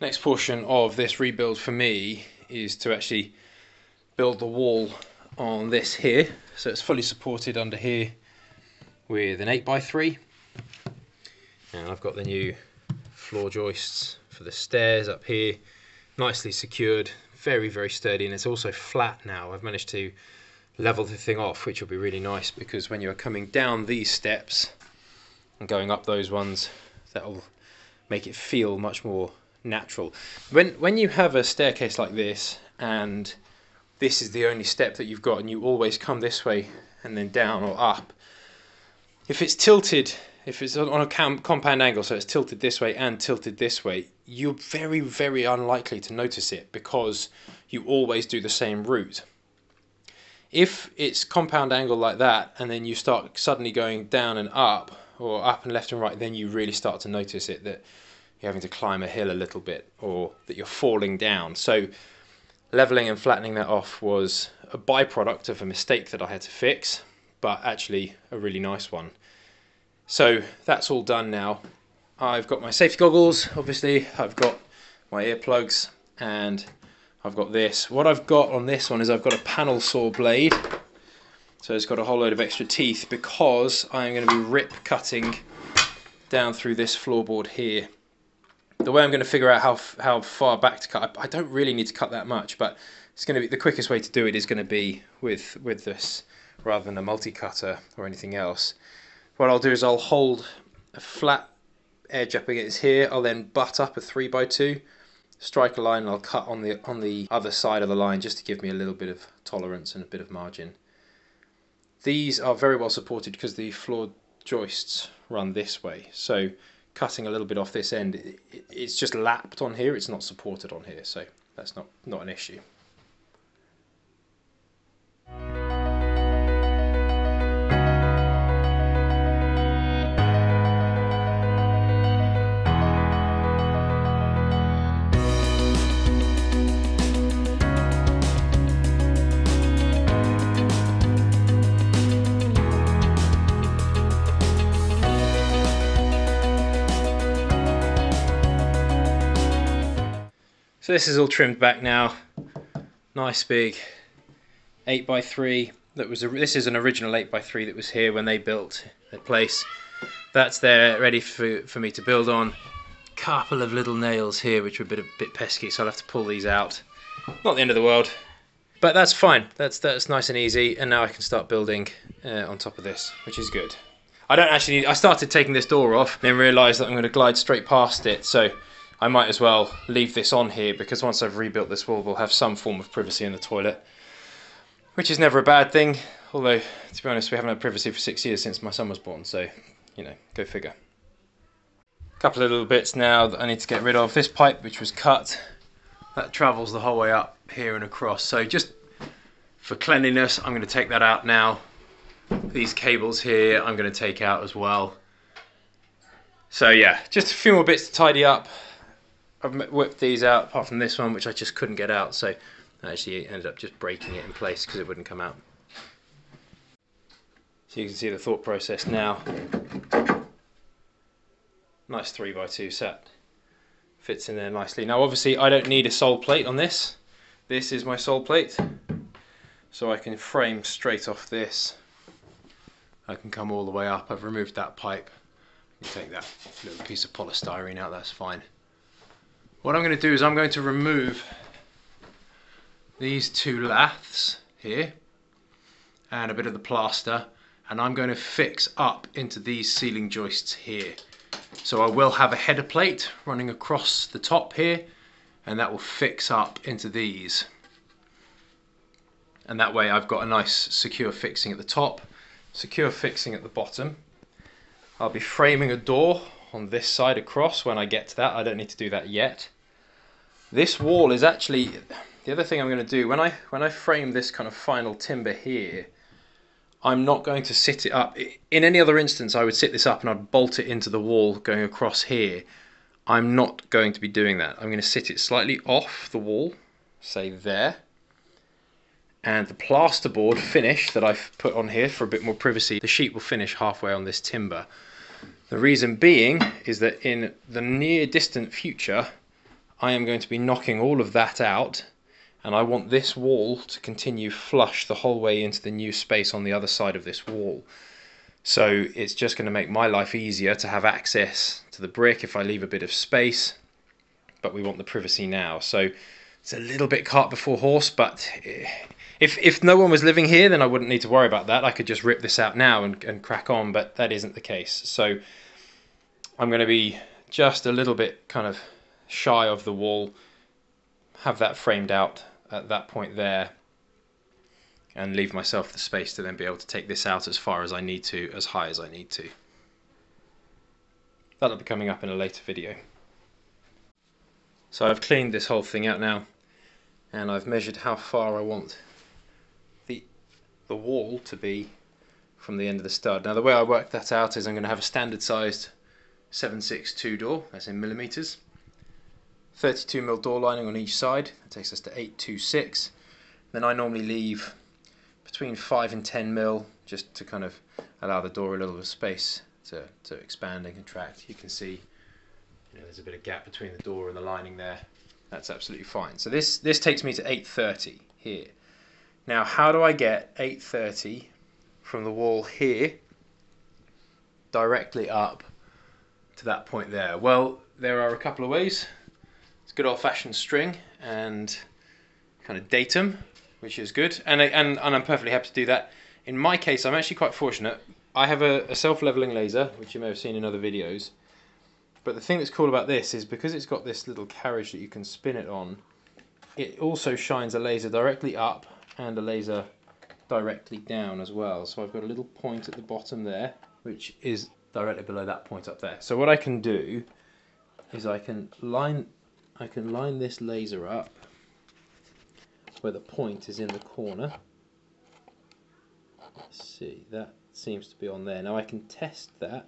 Next portion of this rebuild for me is to actually build the wall on this here. So it's fully supported under here with an 8x3. And I've got the new floor joists for the stairs up here, nicely secured, very, very sturdy, and it's also flat now. I've managed to level the thing off, which will be really nice, because when you're coming down these steps and going up those ones, that'll make it feel much more natural. When you have a staircase like this, and this is the only step that you've got, and you always come this way and then down or up, if it's tilted, if it's on a compound angle, so it's tilted this way and tilted this way, you're very, very unlikely to notice it, because you always do the same route. If it's compound angle like that, and then you start suddenly going down and up, or up and left and right, then you really start to notice it, that you're having to climb a hill a little bit, or that you're falling down. So leveling and flattening that off was a byproduct of a mistake that I had to fix, but actually a really nice one. So that's all done now. I've got my safety goggles, obviously, I've got my earplugs, and I've got this. What I've got on this one is I've got a panel saw blade. So it's got a whole load of extra teeth, because I'm going to be rip cutting down through this floorboard here. The way I'm going to figure out how far back to cut, I don't really need to cut that much, but it's going to be the quickest way to do it is going to be with this rather than a multi-cutter or anything else. What I'll do is I'll hold a flat edge up against here. I'll then butt up a 3x2, strike a line, and I'll cut on the other side of the line, just to give me a little bit of tolerance and a bit of margin. These are very well supported because the floor joists run this way, so cutting a little bit off this end, it's just lapped on here, it's not supported on here, so that's not an issue. So this is all trimmed back now. Nice big 8x3. This is an original 8x3 that was here when they built the place. That's there ready for me to build on. Couple of little nails here which were a bit pesky, so I'll have to pull these out. Not the end of the world, but that's fine. That's nice and easy, and now I can start building on top of this, which is good. I started taking this door off, then realised that I'm going to glide straight past it, so I might as well leave this on here, because once I've rebuilt this wall, we'll have some form of privacy in the toilet, which is never a bad thing. Although, to be honest, we haven't had privacy for 6 years since my son was born, so, you know, go figure. A couple of little bits now that I need to get rid of. This pipe, which was cut, that travels the whole way up here and across. So just for cleanliness, I'm going to take that out now. These cables here, I'm going to take out as well. So yeah, just a few more bits to tidy up. I've whipped these out, apart from this one, which I just couldn't get out, so I actually ended up just breaking it in place because it wouldn't come out. So you can see the thought process now. Nice 3x2 set. Fits in there nicely. Now obviously I don't need a sole plate on this. This is my sole plate. So I can frame straight off this. I can come all the way up. I've removed that pipe. You take that little piece of polystyrene out, that's fine. What I'm going to do is I'm going to remove these two laths here and a bit of the plaster, and I'm going to fix up into these ceiling joists here. So I will have a header plate running across the top here, and that will fix up into these. And that way I've got a nice secure fixing at the top, secure fixing at the bottom. I'll be framing a door on this side across when I get to that. I don't need to do that yet. This wall is actually, the other thing I'm going to do, when I frame this kind of final timber here, I'm not going to sit it up. In any other instance, I would sit this up and I'd bolt it into the wall going across here. I'm not going to be doing that. I'm going to sit it slightly off the wall, say there. And the plasterboard finish that I've put on here for a bit more privacy, the sheet will finish halfway on this timber. The reason being is that in the near distant future, I am going to be knocking all of that out, and I want this wall to continue flush the whole way into the new space on the other side of this wall. So it's just going to make my life easier to have access to the brick if I leave a bit of space, but we want the privacy now. So it's a little bit cart before horse, but if no one was living here, then I wouldn't need to worry about that. I could just rip this out now and crack on, but that isn't the case. So I'm going to be just a little bit kind of shy of the wall, have that framed out at that point there, and leave myself the space to then be able to take this out as far as I need to, as high as I need to. That'll be coming up in a later video. So I've cleaned this whole thing out now, and I've measured how far I want the wall to be from the end of the stud. Now the way I worked that out is I'm going to have a standard sized 762 door, that's in millimeters, 32mm door lining on each side, that takes us to 826. Then I normally leave between 5 and 10mm just to kind of allow the door a little bit of space to expand and contract. You can see, you know, there's a bit of gap between the door and the lining there. That's absolutely fine. So this takes me to 830 here. Now how do I get 830 from the wall here directly up to that point there? Well, there are a couple of ways. It's good old-fashioned string and kind of datum, which is good, and I'm perfectly happy to do that. In my case, I'm actually quite fortunate. I have a self-leveling laser, which you may have seen in other videos, but the thing that's cool about this is because it's got this little carriage that you can spin it on, it also shines a laser directly up and a laser directly down as well. So I've got a little point at the bottom there, which is directly below that point up there. So what I can do is I can line this laser up where the point is in the corner. Let's see, that seems to be on there. Now I can test that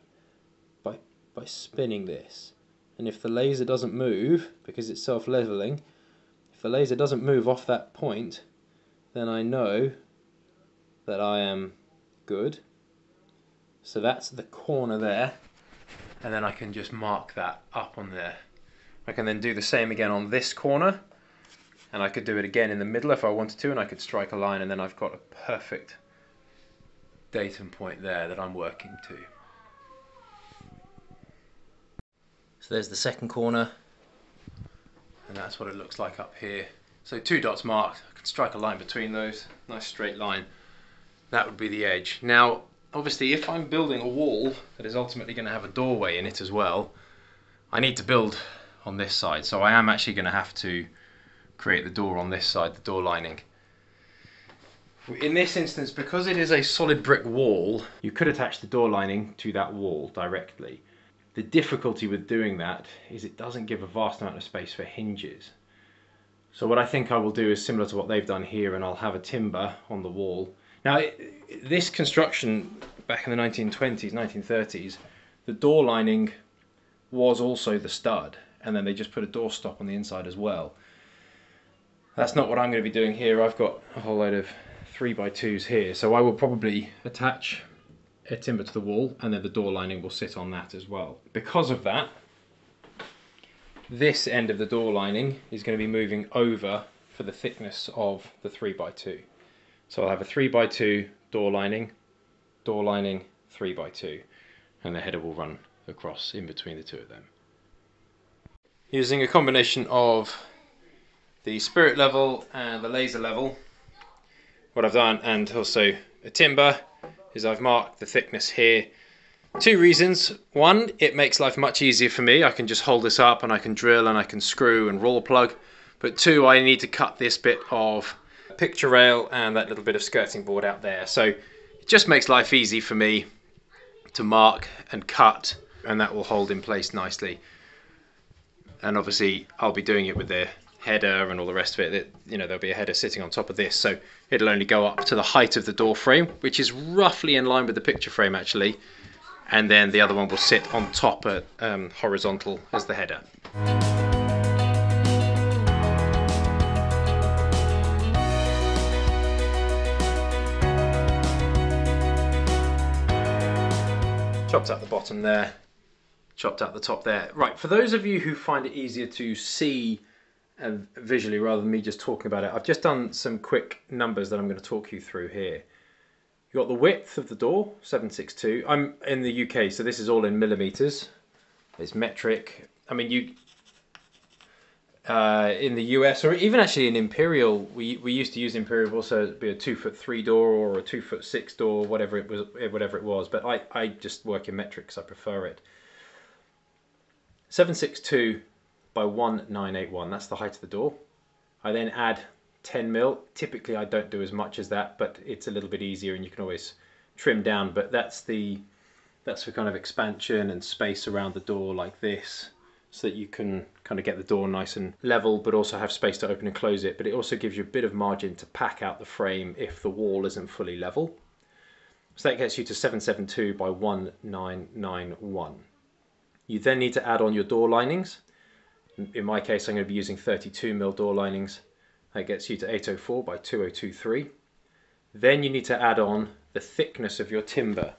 by spinning this, and if the laser doesn't move, because it's self-leveling, if the laser doesn't move off that point, then I know that I am good. So that's the corner there, and then I can just mark that up on there. I can then do the same again on this corner, and I could do it again in the middle if I wanted to, and I could strike a line, and then I've got a perfect datum point there that I'm working to. So there's the second corner, and that's what it looks like up here. So 2 dots marked, I can strike a line between those, nice straight line. That would be the edge. Now obviously if I'm building a wall that is ultimately going to have a doorway in it as well, I need to build on this side, so I am actually going to have to create the door on this side, the door lining. In this instance, because it is a solid brick wall, you could attach the door lining to that wall directly. The difficulty with doing that is it doesn't give a vast amount of space for hinges. So what I think I will do is similar to what they've done here, and I'll have a timber on the wall. Now this construction back in the 1920s, 1930s, the door lining was also the stud, and then they just put a door stop on the inside as well. That's not what I'm going to be doing here. I've got a whole load of 3x2s here, so I will probably attach a timber to the wall, and then the door lining will sit on that as well. Because of that, this end of the door lining is going to be moving over for the thickness of the 3x2. So I'll have a 3x2 door lining, 3x2, and the header will run across in between the two of them. Using a combination of the spirit level and the laser level, what I've done, and also a timber, is I've marked the thickness here. 2 reasons. One, it makes life much easier for me. I can just hold this up and I can drill and I can screw and roll plug. But 2, I need to cut this bit of picture rail and that little bit of skirting board out there. So it just makes life easy for me to mark and cut, and that will hold in place nicely. And obviously I'll be doing it with the header and all the rest of it. You know, there'll be a header sitting on top of this, so it'll only go up to the height of the door frame, which is roughly in line with the picture frame actually, and then the other one will sit on top at horizontal as the header. Chopped out the bottom there, chopped out the top there. Right, for those of you who find it easier to see visually rather than me just talking about it, I've just done some quick numbers that I'm going to talk you through here. You've got the width of the door, 762. I'm in the UK, so this is all in millimeters. It's metric. I mean, in the US, or even actually in Imperial, we used to use Imperial also to be a 2'3" door or a 2'6" door, whatever it was. But I just work in metric because I prefer it. 762 by 1981. That's the height of the door. I then add 10 mil. Typically, I don't do as much as that, but it's a little bit easier, and you can always trim down. But that's for kind of expansion and space around the door like this, so that you can kind of get the door nice and level, but also have space to open and close it. But it also gives you a bit of margin to pack out the frame if the wall isn't fully level. So that gets you to 772 by 1991. You then need to add on your door linings. In my case, I'm going to be using 32 mil door linings. That gets you to 804 by 2023. Then you need to add on the thickness of your timber.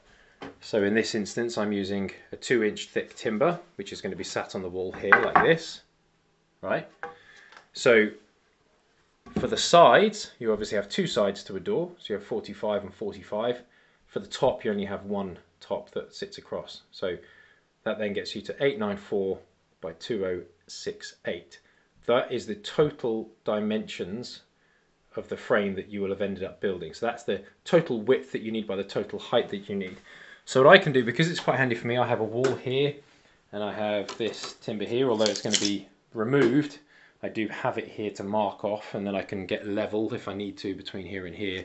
So in this instance, I'm using a 2-inch thick timber, which is going to be sat on the wall here like this, right? So for the sides, you obviously have two sides to a door, so you have 45 and 45. For the top, you only have one top that sits across. So that then gets you to 894 by 2068. That is the total dimensions of the frame that you will have ended up building. So that's the total width that you need by the total height that you need. So what I can do, because it's quite handy for me, I have a wall here and I have this timber here, although it's going to be removed. I do have it here to mark off, and then I can get level if I need to between here and here.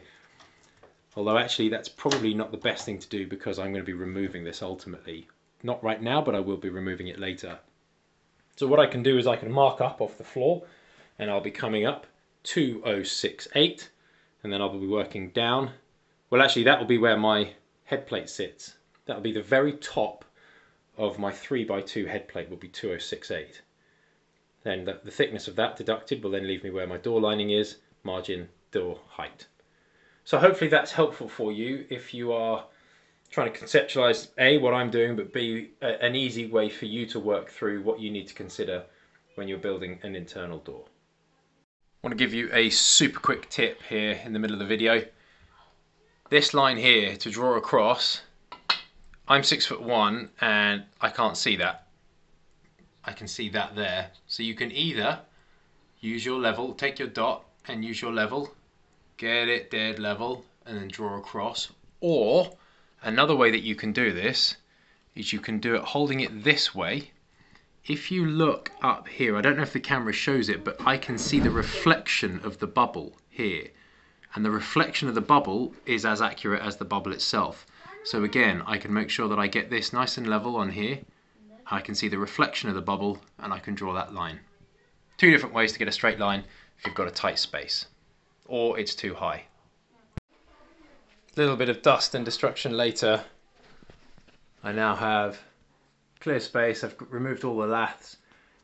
Although actually that's probably not the best thing to do, because I'm going to be removing this ultimately. Not right now, but I will be removing it later. So what I can do is I can mark up off the floor, and I'll be coming up 2068, and then I'll be working down. Well, actually that will be where my head plate sits. That will be the very top of my 3x2 head plate will be 2068. Then the thickness of that deducted will then leave me where my door lining is, margin, door height. So hopefully that's helpful for you if you are trying to conceptualize A, what I'm doing, but B, an easy way for you to work through what you need to consider when you're building an internal door. I want to give you a super quick tip here in the middle of the video. This line here to draw across, I'm 6'1" and I can't see that. I can see that there. So you can either use your level, take your dot and use your level, get it dead level and then draw across, or another way that you can do this is you can do it holding it this way. If you look up here, I don't know if the camera shows it, but I can see the reflection of the bubble here. And the reflection of the bubble is as accurate as the bubble itself. So again, I can make sure that I get this nice and level on here. I can see the reflection of the bubble and I can draw that line. Two different ways to get a straight line if you've got a tight space or it's too high. A little bit of dust and destruction later. I now have clear space. I've removed all the laths.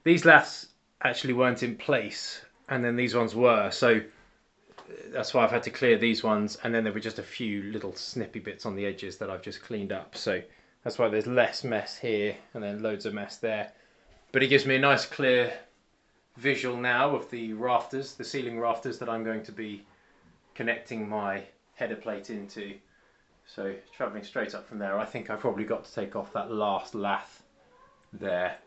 These laths actually weren't in place, and then these ones were, so that's why I've had to clear these ones, and then there were just a few little snippy bits on the edges that I've just cleaned up, so that's why there's less mess here and then loads of mess there. But it gives me a nice clear visual now of the rafters, the ceiling rafters that I'm going to be connecting my header plate into. So travelling straight up from there, I think I've probably got to take off that last lath there,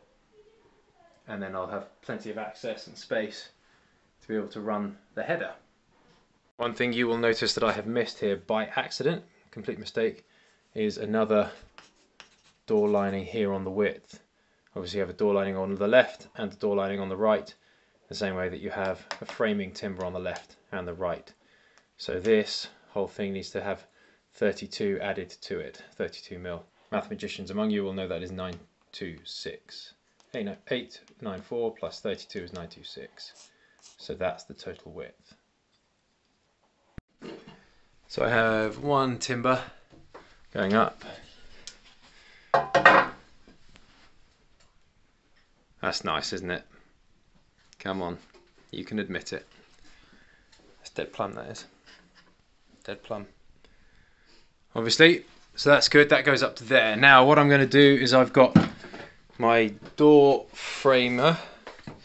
and then I'll have plenty of access and space to be able to run the header. One thing you will notice that I have missed here by accident, complete mistake, is another door lining here on the width. Obviously you have a door lining on the left and a door lining on the right, the same way that you have a framing timber on the left and the right. So this whole thing needs to have 32 added to it, 32 mil. Mathematicians among you will know that is 926. 894 plus 32 is 926. So that's the total width. So I have one timber going up. That's nice, isn't it? Come on, you can admit it. That's dead plumb, that is. Dead plumb. Obviously, so that's good, that goes up to there. Now what I'm going to do is I've got my door framer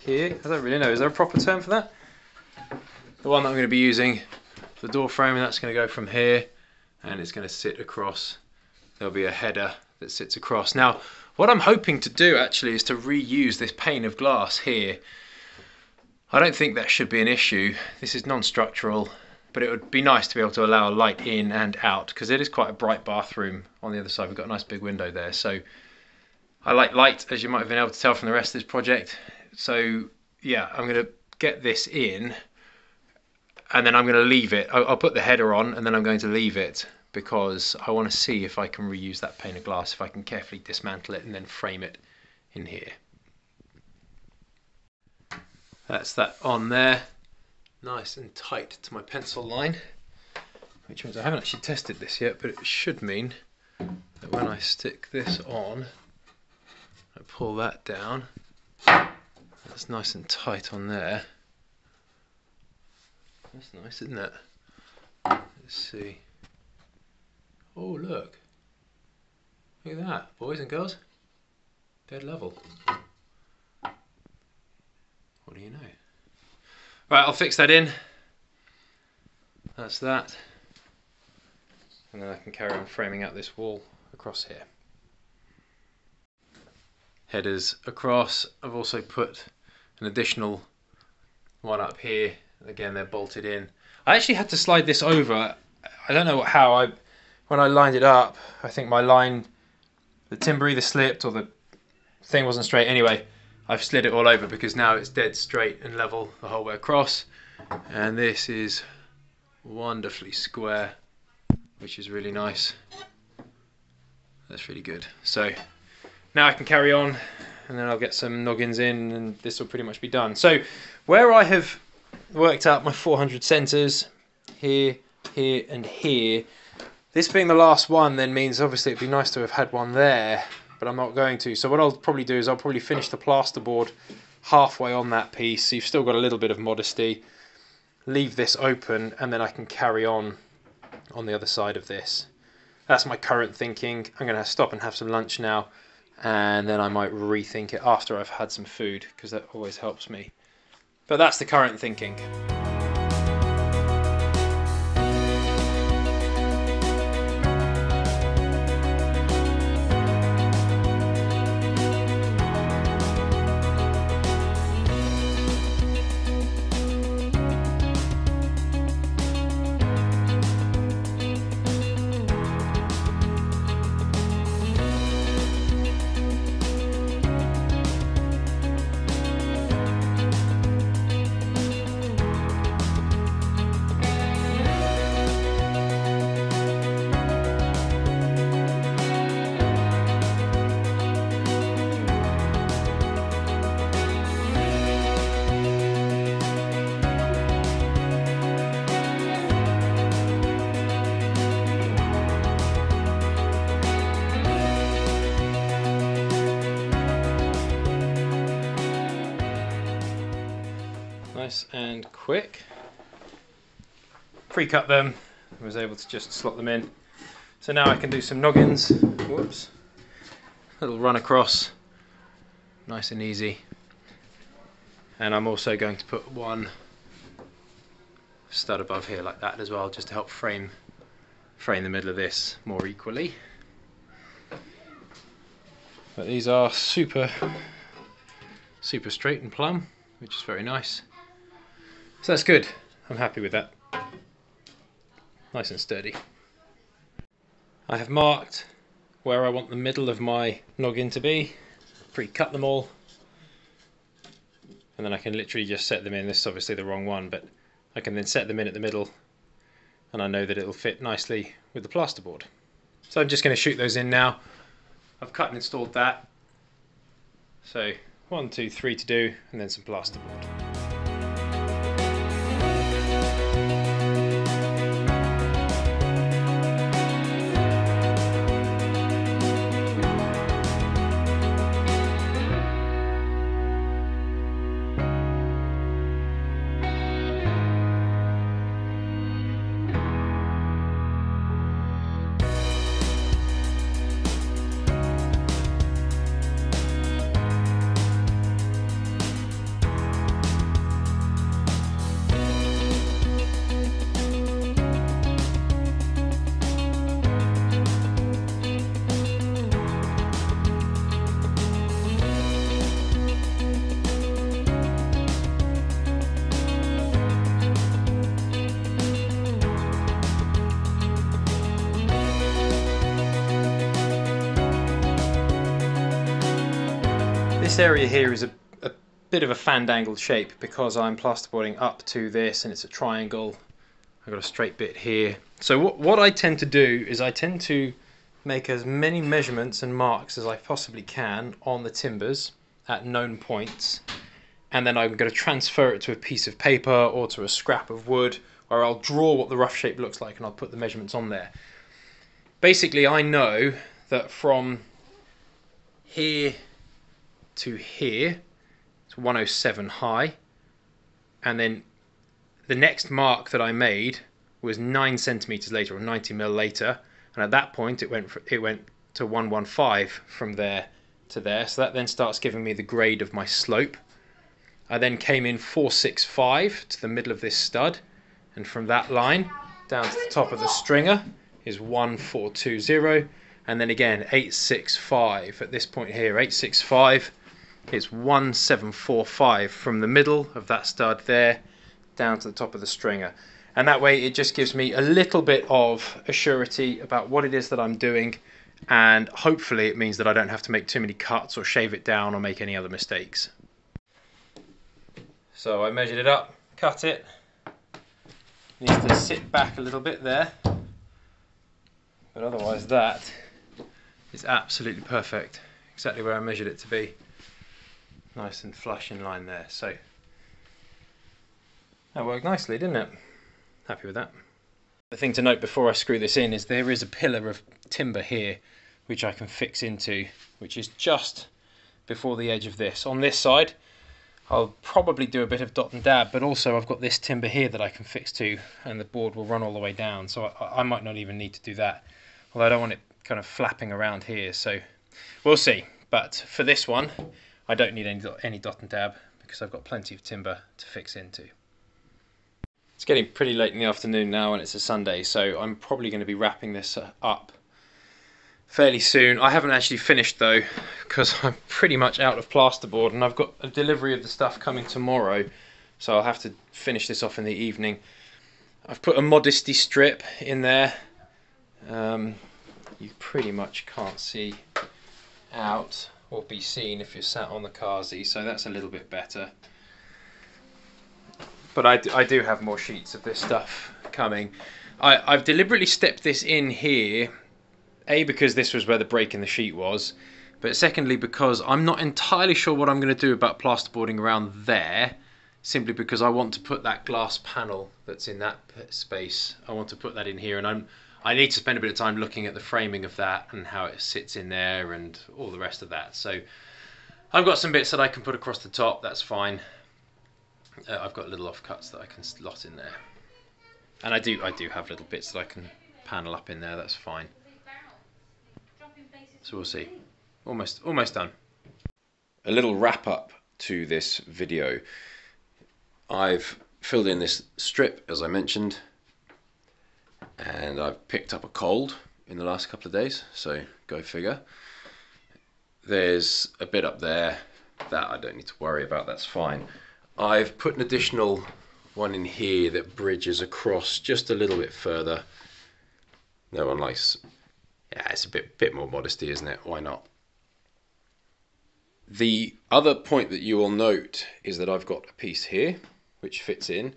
here. I don't really know, is there a proper term for that? The one that I'm going to be using for the door frame, and that's going to go from here and it's going to sit across. There'll be a header that sits across. Now what I'm hoping to do actually is to reuse this pane of glass here. I don't think that should be an issue. This is non-structural, but it would be nice to be able to allow light in and out, because it is quite a bright bathroom on the other side. We've got a nice big window there, so I like light, as you might have been able to tell from the rest of this project. So yeah, I'm going to get this in and then I'm going to leave it. I'll put the header on and then I'm going to leave it, because I want to see if I can reuse that pane of glass, if I can carefully dismantle it and then frame it in here. That's that on there, nice and tight to my pencil line, which means I haven't actually tested this yet, but it should mean that when I stick this on, I pull that down, that's nice and tight on there. That's nice, isn't it? Let's see. Oh look. Look at that, boys and girls. Dead level. What do you know? Right, I'll fix that in. That's that. And then I can carry on framing out this wall across here. Headers across. I've also put an additional one up here. Again, they're bolted in. I actually had to slide this over. I don't know how. When I lined it up, I think my line, the timber either slipped or the thing wasn't straight. Anyway, I've slid it all over because now it's dead straight and level the whole way across. And this is wonderfully square, which is really nice. That's really good. So now I can carry on, and then I'll get some noggins in and this will pretty much be done. So where I have worked out my 400 centres, here, here and here, this being the last one then means obviously it'd be nice to have had one there, but I'm not going to. So what I'll probably do is I'll probably finish the plasterboard halfway on that piece, so you've still got a little bit of modesty, leave this open, and then I can carry on the other side of this. That's my current thinking. I'm going to stop and have some lunch now, and then I might rethink it after I've had some food, because that always helps me. But that's the current thinking. Nice and quick. Pre-cut them, I was able to just slot them in. So now I can do some noggins. Whoops. Little run across, nice and easy. And I'm also going to put one stud above here like that as well, just to help frame the middle of this more equally. But these are super straight and plumb, which is very nice. So that's good, I'm happy with that. Nice and sturdy. I have marked where I want the middle of my noggin to be, pre-cut them all, and then I can literally just set them in. This is obviously the wrong one, but I can then set them in at the middle, and I know that it'll fit nicely with the plasterboard. So I'm just going to shoot those in now. I've cut and installed that. So 1, 2, 3 to do, and then some plasterboard. this area here is a bit of a fan-dangled shape because I'm plasterboarding up to this and it's a triangle. I've got a straight bit here. So what I tend to do is I tend to make as many measurements and marks as I possibly can on the timbers at known points, and then I'm going to transfer it to a piece of paper or to a scrap of wood, or I'll draw what the rough shape looks like and I'll put the measurements on there. Basically, I know that from here to here, it's 107 high, and then the next mark that I made was 9 centimeters later, or 90 mil later, and at that point it went to 115 from there to there. So that then starts giving me the grade of my slope. I then came in 465 to the middle of this stud, and from that line down to the top of the stringer is 1420, and then again 865 at this point here. 865 is 1745 from the middle of that stud there down to the top of the stringer. And that way it just gives me a little bit of a surety about what it is that I'm doing, and hopefully it means that I don't have to make too many cuts or shave it down or make any other mistakes. So I measured it up, cut it. Needs to sit back a little bit there, but otherwise that is absolutely perfect. Exactly where I measured it to be. Nice and flush in line there. So that worked nicely, didn't it? Happy with that. The thing to note before I screw this in is there is a pillar of timber here which I can fix into, which is just before the edge of this. On this side I'll probably do a bit of dot and dab, but also I've got this timber here that I can fix to, and the board will run all the way down, so I might not even need to do that, although I don't want it kind of flapping around here, so we'll see. But for this one I don't need any dot and dab because I've got plenty of timber to fix into. It's getting pretty late in the afternoon now and it's a Sunday, so I'm probably going to be wrapping this up fairly soon. I haven't actually finished though because I'm pretty much out of plasterboard, and I've got a delivery of the stuff coming tomorrow, so I'll have to finish this off in the evening. I've put a modesty strip in there. You pretty much can't see out or be seen if you're sat on the carsy, so that's a little bit better. But I do have more sheets of this stuff coming. I've deliberately stepped this in here, A, because this was where the break in the sheet was, but secondly because I'm not entirely sure what I'm going to do about plasterboarding around there, simply because I want to put that glass panel that's in that space, I want to put that in here, and I need to spend a bit of time looking at the framing of that and how it sits in there and all the rest of that. So I've got some bits that I can put across the top, that's fine. I've got little offcuts that I can slot in there, and I do have little bits that I can panel up in there, that's fine. So we'll see. Almost done. A little wrap up to this video. I've filled in this strip as I mentioned, and I've picked up a cold in the last couple of days, so go figure. There's a bit up there that I don't need to worry about, that's fine. I've put an additional one in here that bridges across just a little bit further. No one likes, yeah, it's a bit more modesty, isn't it? Why not? The other point that you will note is that I've got a piece here which fits in,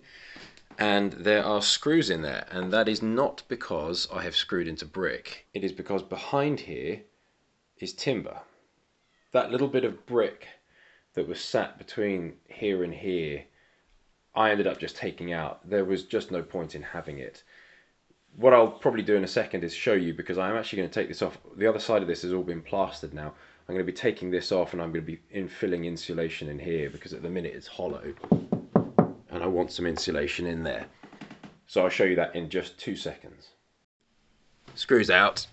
and there are screws in there, and that is not because I have screwed into brick. It is because behind here is timber. That little bit of brick that was sat between here and here, I ended up just taking out. There was just no point in having it. What I'll probably do in a second is show you, because I'm actually going to take this off. The other side of this has all been plastered now. I'm going to be taking this off, and I'm going to be infilling insulation in here because at the minute it's hollow and I want some insulation in there. So I'll show you that in just 2 seconds. Screws out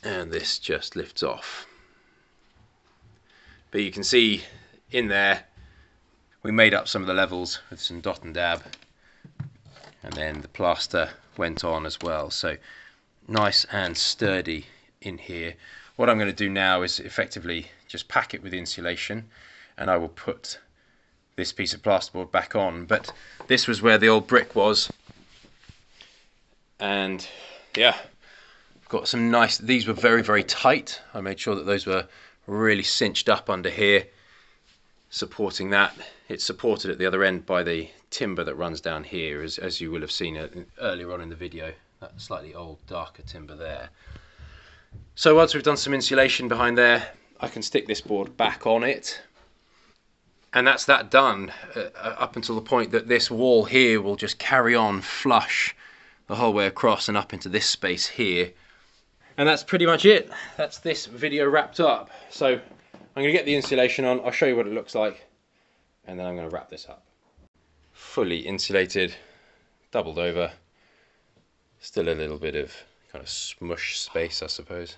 and this just lifts off. But you can see in there we made up some of the levels with some dot and dab, and then the plaster went on as well, so nice and sturdy in here. What I'm going to do now is effectively just pack it with insulation, and I will put this piece of plasterboard back on. But this was where the old brick was, and yeah, got some nice, these were very tight. I made sure that those were really cinched up under here, supporting that. It's supported at the other end by the timber that runs down here, as you will have seen earlier on in the video, that slightly old darker timber there. So once we've done some insulation behind there, I can stick this board back on it, and that's that done, up until the point that this wall here will just carry on flush the whole way across and up into this space here. And that's pretty much it. That's this video wrapped up. So I'm going to get the insulation on, I'll show you what it looks like, and then I'm going to wrap this up. Fully insulated, doubled over, still a little bit of kind of smush space, I suppose.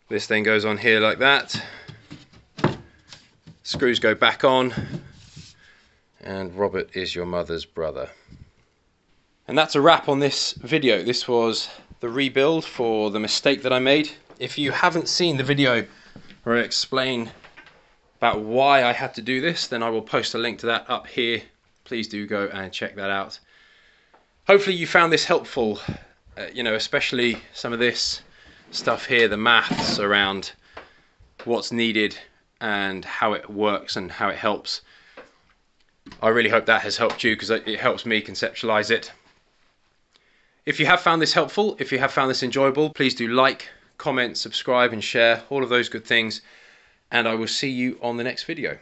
This thing goes on here like that, screws go back on, and Robert is your mother's brother. And that's a wrap on this video. This was the rebuild for the mistake that I made. If you haven't seen the video where I explain about why I had to do this, then I will post a link to that up here. Please do go and check that out. Hopefully you found this helpful, you know, especially some of this stuff here, the maths around what's needed and how it works and how it helps. I really hope that has helped you, because it helps me conceptualize it. If you have found this helpful, if you have found this enjoyable, please do like, comment, subscribe and share, all of those good things, and I will see you on the next video.